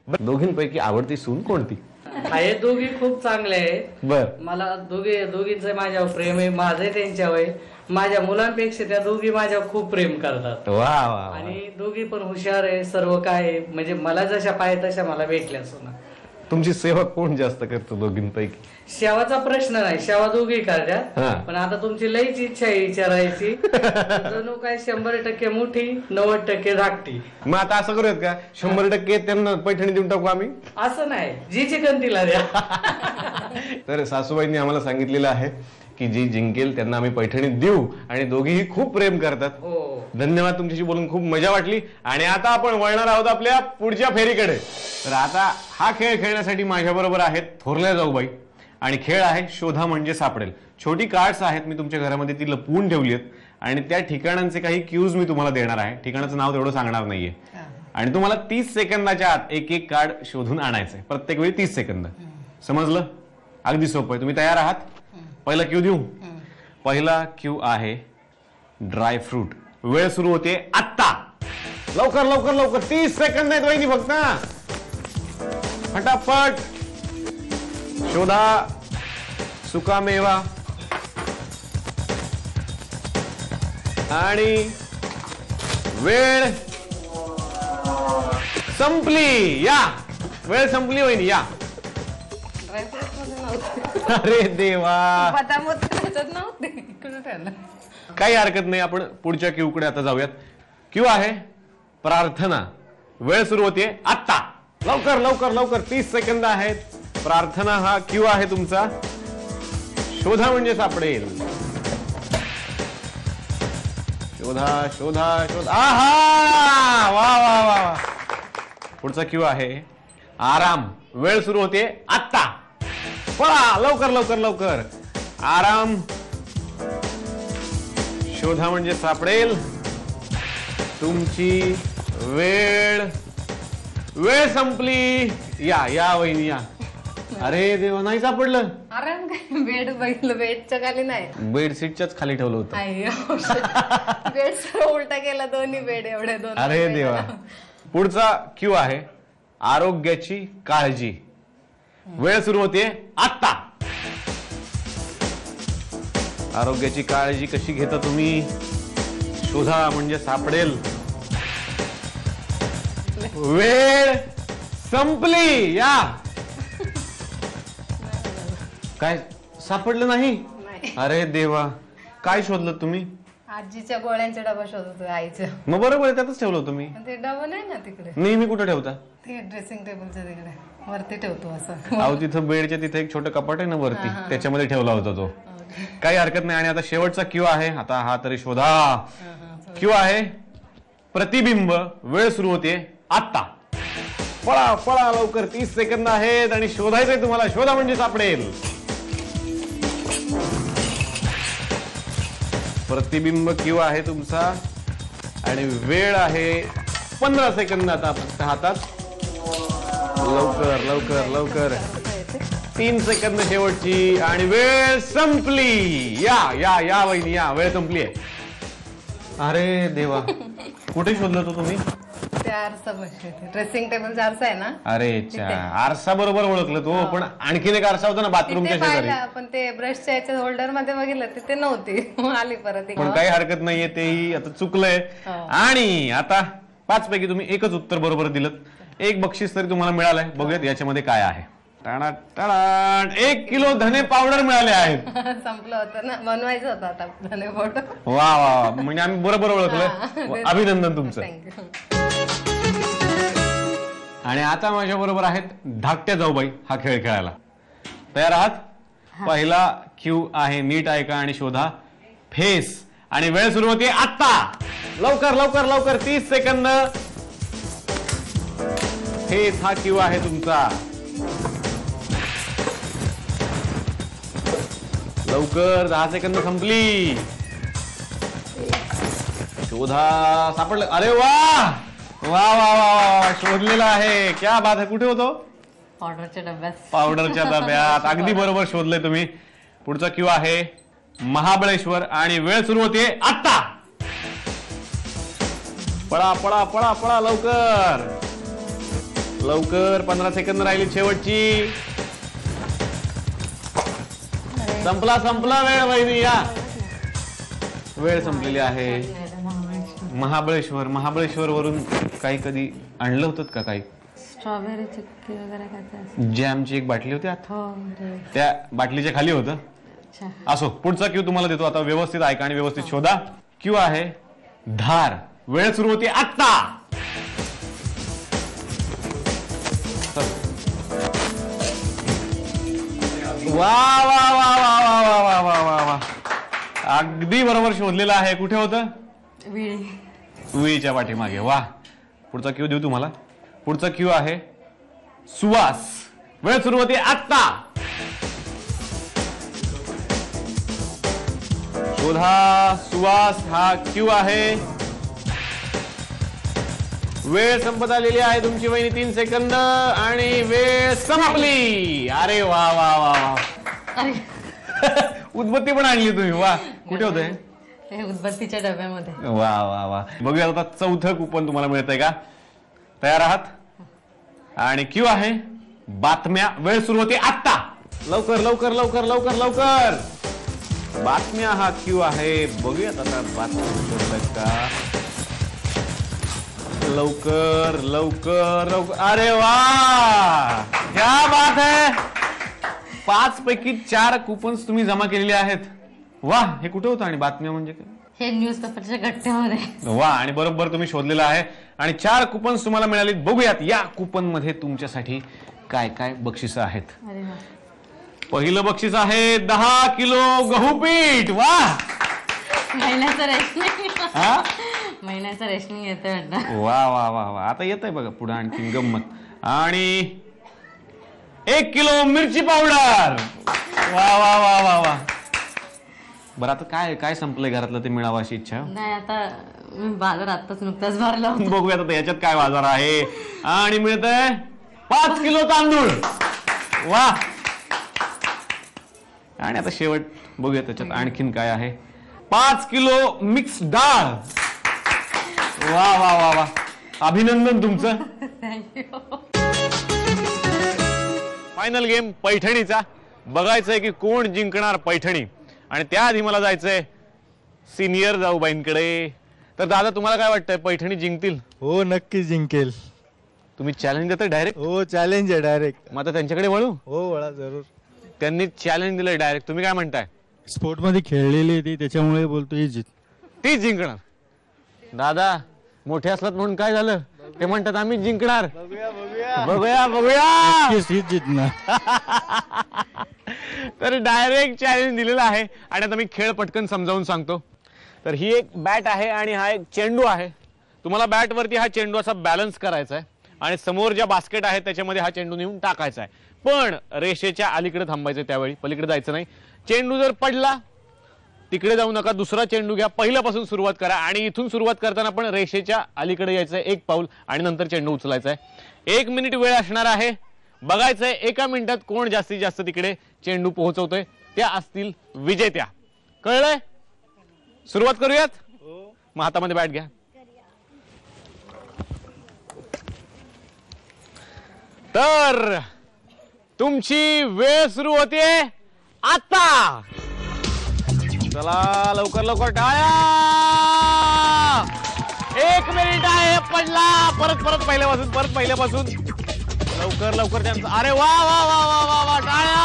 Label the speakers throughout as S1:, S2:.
S1: दोघींपैकी आवडती सून कोणती?
S2: आहे दोघी खूप चांगले आहे.
S1: बर.
S2: मला दोघींचं माझ्यावर प्रेम आहे, माझं त्यांच्यावर आहे. माझ्या मुलांपेक्षा त्या दोघी माझ्यावर खूप प्रेम करतात.
S1: वा वा.
S2: आणि दोघी पण हुशार आहे, सर्व काय आहे. म्हणजे मला जशा पाहिजे तशा मला भेटल्या सुना.
S1: तुमची सेवा कोण जास्त करतो दोघींपैकी?
S2: शेवाचा प्रश्न नाही, शेवा दोघी
S1: हा.
S2: करतात. पण आता तुमची लईच इच्छा आहे विचारायची. जणू काय 100% मोठी 90% धाकटी.
S1: मग आता असं करूयात का, 100% त्यांना पैठणी देऊन टाकू आम्ही?
S2: असं नाही, जी चिकन तिला द्या.
S1: तर सासूबाईंनी आम्हाला सांगितलेलं आहे की जी जिंकेल त्यांना आम्ही पैठणी देऊ, आणि दोघीही खूप प्रेम करतात.
S2: हो.
S1: धन्यवाद, तुमच्याशी बोलून खूप मजा वाटली. आणि आता आपण वळणार आहोत आपल्या पुढच्या फेरीकडे. तर आता हा खेळ खेळण्यासाठी माझ्या बरोबर आहेत थोरल्या जाऊबाई, आणि खेळ आहे शोधा म्हणजे सापडेल. छोटी कार्ड्स आहेत, मी तुमच्या घरामध्ये ती लपवून ठेवली आहेत, आणि त्या ठिकाणांचे काही क्यूज मी तुम्हाला देणार आहे. ठिकाणाचं नाव तेवढं सांगणार नाहीये, आणि तुम्हाला 30 सेकंदाच्या आत एक एक कार्ड शोधून आणायचंय. प्रत्येक वेळी 30 सेकंद. समजलं? अगदी सोपं आहे. तुम्ही तयार आहात? पहिला क्यू देऊ. पहिला क्यू आहे ड्राय फ्रूट. वेळ सुरू होते आत्ता. लवकर लवकर लवकर, 30 सेकंद आहेत वहिनी फक्त. फटाफट शोधा सुका मेवा. आणि वेळ संपली. या, वेळ संपली वहिनी, या. अरे देवा, काही हरकत नाही. आपण पुढच्या क्यू कडे आता जाऊयात. क्यू आहे प्रार्थना. वेळ सुरू होते आत्ता. लवकर लवकर लवकर, 30 सेकंद आहेत. प्रार्थना हा क्यू आहे तुमचा. शोधा म्हणजे सापडेल. शोधा शोधा शोधा. आहा, वा वा वा. पुढचा क्यू आहे आराम. वेळ सुरू होते आत्ता. पळा लवकर लवकर लवकर. आराम शोधा म्हणजे सापडेल. तुमची वेळ संपली. या या वहिनी, या. अरे देवा, नाही सापडलं.
S3: आराम काय, बेड बघितलं, बेडच्या खाली नाही,
S1: बेडशीटच्याच खाली ठेवलं होतं.
S3: बेड उलटा केला, दोन्ही बेड एवढे दोन.
S1: अरे देवा. पुढचा क्यू आहे आरोग्याची काळजी. वेळ सुरू होते आत्ता. आरोग्याची काळजी कशी घेता तुम्ही? शोधा म्हणजे सापडेल. वेळ संपली. या. काय सापडलं नाही? अरे देवा, काय शोधलं तुम्ही?
S3: आजीच्या गोळ्यांचा डबा शोधतोय, आईच्या.
S1: मग बरोबर आहे, त्यातच ठेवलं तुम्ही.
S3: ते डबा नाही ना तिकडे.
S1: नेहमी कुठे ठेवता?
S3: ते ड्रेसिंग टेबलच्या तिकडे वरती ठेवतो असं.
S1: अहो, तिथं बेडच्या तिथे एक छोटं कपाट आहे ना वरती, त्याच्यामध्ये ठेवला होता तो. काही हरकत नाही. आणि आता शेवटचा क्यू आहे. आता हा तरी शोधा. क्यू आहे प्रतिबिंब. वेळ सुरू होते आत्ता. पळा पळा लवकर, 30 सेकंद आहेत आणि शोधायचंय तुम्हाला. शोधा म्हणजे सापडेल. प्रतिबिंब क्यू आहे तुमचा, आणि वेळ आहे 15 सेकंद आता फक्त हातात. लवकर लवकर लवकर, 3 सेकंद शेवटची, आणि वेळ संपली. या या या वहिनी, या. वेळ संपली आहे. अरे देवा, कुठे शोधलं तो तुम्ही?
S3: ते आरसा बसले, ड्रेसिंग टेबलचा आरसा आहे ना.
S1: अरे आरसा बरोबर ओळखलं तो, पण आणखीन एक आरसा होता ना बाथरूमच्या शेजारी.
S3: पण ते ब्रशच्या याच्या होल्डर मध्ये बघितलं, तिथे नव्हती. आली परत.
S1: पण काही हरकत नाहीये, तेही आता चुकलंय. आणि आता 5 पैकी तुम्ही एकच उत्तर बरोबर दिलं. एक बक्षीस तरी तुम्हाला मिळालंय. बघूयात याच्यामध्ये काय आहे. 1 किलो धने पावडर मिळाले आहेत.
S3: संपलं होतं ना, बनवायचं होतं आता धने पावडर.
S1: वा वा, म्हणजे आम्ही बरोबर ओळखलं. अभिनंदन तुमचं. आणि आता माझ्या बरोबर आहेत धाकट्या जाऊबाई हा खेळ खेळायला. तयार आहात? पहिला क्यू आहे नीट ऐका आणि शोधा फेस. आणि वेळ सुरू होते आत्ता. लवकर लवकर लवकर, 30 सेकंद. फेस हा क्यू आहे तुमचा. लवकर, 10 सेकंद संपली. शोधा. सापडलं. अरे वा वा वा वा, शोधलेला आहे. क्या बात आहे. कुठे होतो?
S3: पावडरच्या डब्यात.
S1: पावडरच्या डब्यात. अगदी बरोबर शोधलंय तुम्ही. पुढचा क्यू आहे महाबळेश्वर, आणि वेळ सुरू होते आत्ता. पळा पळा पळा पळा लवकर लवकर 15 सेकंद राहिली शेवटची. संपला वेळ वहिनी. या वेळ संपलेली आहे. महाबळेश्वर वरून काही कधी आणलं होतं का? काही
S3: स्ट्रॉबेरी चिक्की वगैरे खायचं.
S1: जॅमची एक बाटली होती आत,
S3: हो
S1: त्या बाटलीच्या खाली होतं. असो, पुढचा क्यू तुम्हाला देतो आता. व्यवस्थित ऐका आणि व्यवस्थित शोधा. क्यू आहे धार. वेळ सुरू होते आत्ता. वा वा वा वा वा वा वा वा वा वा, अगदी बरोबर शोधलेलं आहे. कुठे होतं? विळीच्या पाठीमागे. वा. पुढचा क्यू देऊ तुम्हाला. पुढचा क्यू आहे सुवास. वेळ सुरू होते आत्ता. शोधा सुवास. हा क्यू आहे. वेळ संपत आलेली आहे तुमची वहिनी. 3 सेकंद आणि वेळ संपली. अरे वा वा वा वा. उदबत्ती पण आणली तुम्ही. वा. कुठे होते?
S3: उदबत्तीच्या डब्यामध्ये.
S1: वा वा वा. बघूया आता चौथं कुपन तुम्हाला मिळतंय का? तयार आहात? आणि क्यू आहे बातम्या. वेळ सुरू होते आत्ता. लवकर लवकर लवकर लवकर लवकर. बातम्या हा क्यू आहे. बघूयात आता बातम्या का. लवकर लवकर लवकर. अरे वा, क्या बात है. 5 पैकी 4 कुपन्स तुम्ही जमा केलेले आहेत. वा. हे कुठे होतं आणि बातम्या म्हणजे काय?
S3: हे न्यूजपेपरच्या गठ्ठ्यामध्ये.
S1: वा. आणि बरोबर तुम्ही शोधलेलं आहे. आणि 4 कुपन्स तुम्हाला मिळाली. बघूयात या कुपन मध्ये तुमच्यासाठी काय काय बक्षिसं आहेत. पहिलं बक्षीस आहे 10 किलो गहू पीठ. वा.
S3: महिन्याचं रेशनिंग.
S1: हा,
S3: महिन्याचं रेशनिंग येतंय वाटतं.
S1: वा वा वा वा. आता येतंय बघा पुढे आणखी गंमत. आणि 1 किलो मिरची पावडर. वा वा वा वा वा. बरं, आता काय काय संपलंय घरातलं ते मिळावं अशी इच्छा?
S3: नाही, आता मी बाजार आताच नुकताच भरला.
S1: बघूयात आता याच्यात काय बाजार आहे. आणि मिळतंय 5 किलो तांदूळ. वा. आणि आता शेवट बघूया त्याच्यात आणखीन काय आहे. 5 किलो मिक्स डाळ. वा वा वा वा. अभिनंदन तुमचं. फायनल गेम पैठणीचा. बघायचंय की कोण जिंकणार पैठणी. आणि त्याआधी मला जायचंय सिनियर जाऊबाईंकडे. तर दादा, तुम्हाला काय वाटतंय, पैठणी जिंकतील?
S4: हो, नक्की जिंकेल.
S1: तुम्ही चॅलेंज देताय डायरेक्ट?
S4: हो, चॅलेंज आहे डायरेक्ट.
S1: मग आता त्यांच्याकडे वळू?
S4: हो, वळा जरूर.
S1: त्यांनी चॅलेंज दिलंय डायरेक्ट. तुम्ही काय म्हणताय?
S4: स्पोर्ट मध्ये खेळलेली ती, त्याच्यामुळे बोलतो ही जीत.
S1: ती जिंकणार. दादा मोठे असलात म्हणून काय झालं? ते म्हणतात आम्ही जिंकणार. बघूया बघूया.
S4: हीच जिंकणार.
S1: तर डायरेक्ट चॅलेंज दिलेलं आहे. आणि आता मी खेळ पटकन समजावून सांगतो. तर ही एक बॅट आहे आणि हा एक चेंडू आहे. तुम्हाला बॅटवरती हा चेंडू असा बॅलन्स करायचा आहे आणि समोर ज्या बास्केट आहे त्याच्यामध्ये हा चेंडू नेऊन टाकायचा आहे. पण रेषेच्या अलीकडे थांबायचं त्यावेळी, पलीकडे जायचं नाही. चेंडू जर पडला तिकडे जाऊ नका, दुसरा चेंडू घ्या, पहिल्यापासून सुरुवात करा. आणि इथून सुरुवात करताना पण रेषेच्या अलीकडे यायचंय 1 पाऊल आणि नंतर चेंडू उचलायचा आहे. 1 मिनिट वेळ असणार आहे. बघायचंय 1 मिनिटात कोण जास्तीत जास्त तिकडे चेंडू पोहोचवतोय. त्या असतील विजेत्या. कळलंय? सुरुवात करूयात. मग हातामध्ये बॅट घ्या. तर तुमची वेळ सुरू होते आता. चला लवकर लवकर टाळ्या. 1 मिनिट आहे. पडला. परत पहिल्यापासून लवकर लवकर त्यांचं. अरे वा वा वा वा वा वा. टाळ्या.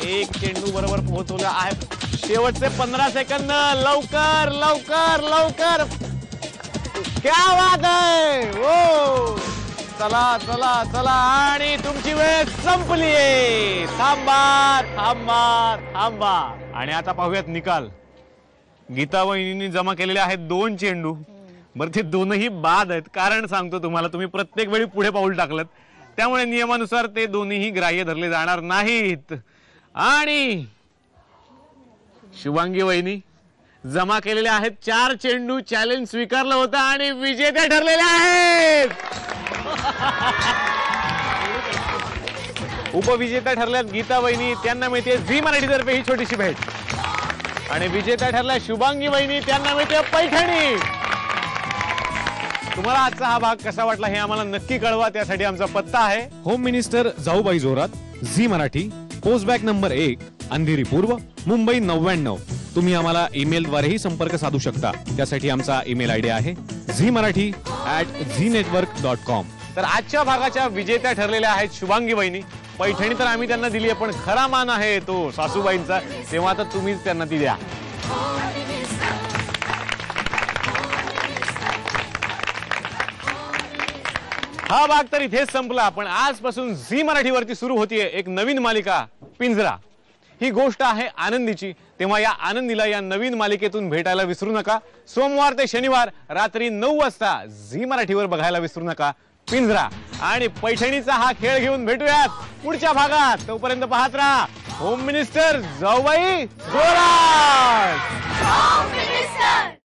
S1: 1 चेंडू बरोबर पोहोचवला आहे. शेवटचे 15 सेकंद. लवकर लवकर लवकर. क्या बात आहे. हो. चला चला चला. आणि तुमची वेळ संपली. थांबा थांबा थांबा. आणि आता पाहूयात निकाल. गीता वहिनींनी जमा केलेले आहेत 2 चेंडू. बरं, ते दोनही बाद आहेत. कारण सांगतो तुम्हाला, तुम्ही प्रत्येक वेळी पुढे पाऊल टाकलं, त्यामुळे नियमानुसार ते दोन्हीही ग्राह्य धरले जाणार नाहीत. आणि शुभांगी वहिनी जमा केलेले आहेत 4 चेंडू. चॅलेंज स्वीकारलं होतं आणि विजेत्या ठरलेल्या आहेत. उपविजेत्या ठरल्यात गीता वहिनी. त्यांना मिळते झी मराठीतर्फे ही छोटीशी भेट. आणि विजेत्या ठरल्या शुभांगी वहिनी. त्यांना मिळते पैठणी. तुम्हाला आजचा हा भाग कसा वाटला हे आम्हाला नक्की कळवा. त्यासाठी आमचा पत्ता आहे
S5: home minister Jaubai Jorat, Zee Marathi, post bag number 1, Andheri पूर्व, मुंबई 99. तुम्ही आम्हाला ईमेलद्वारेही संपर्क साधू शकता. त्यासाठी आमचा ईमेल आयडी आहे zmarathi@znetwork.com.
S1: तर आजच्या भागाच्या विजेत्या ठरलेल्या आहेत शुभांगी वहिनी. पैठणी तर आम्ही त्यांना दिली आहे, पण खरा मान आहे तो सासूबाईंचा. तेव्हा तर तुम्हीच त्यांना ती द्या. हा भाग तर इथेच संपला, पण आजपासून झी मराठीवरती सुरू होतीये एक नवीन मालिका, पिंजरा. ही गोष्ट आहे आनंदीची. तेव्हा या आनंदीला या नवीन मालिकेतून भेटायला विसरू नका. सोमवार ते शनिवार रात्री 9 वाजता झी मराठीवर बघायला विसरू नका पिंजरा. आणि पैठणीचा हा खेळ घेऊन भेटूयात पुढच्या भागात. तोपर्यंत पाहत राहा होम मिनिस्टर जाऊबाई जोरात.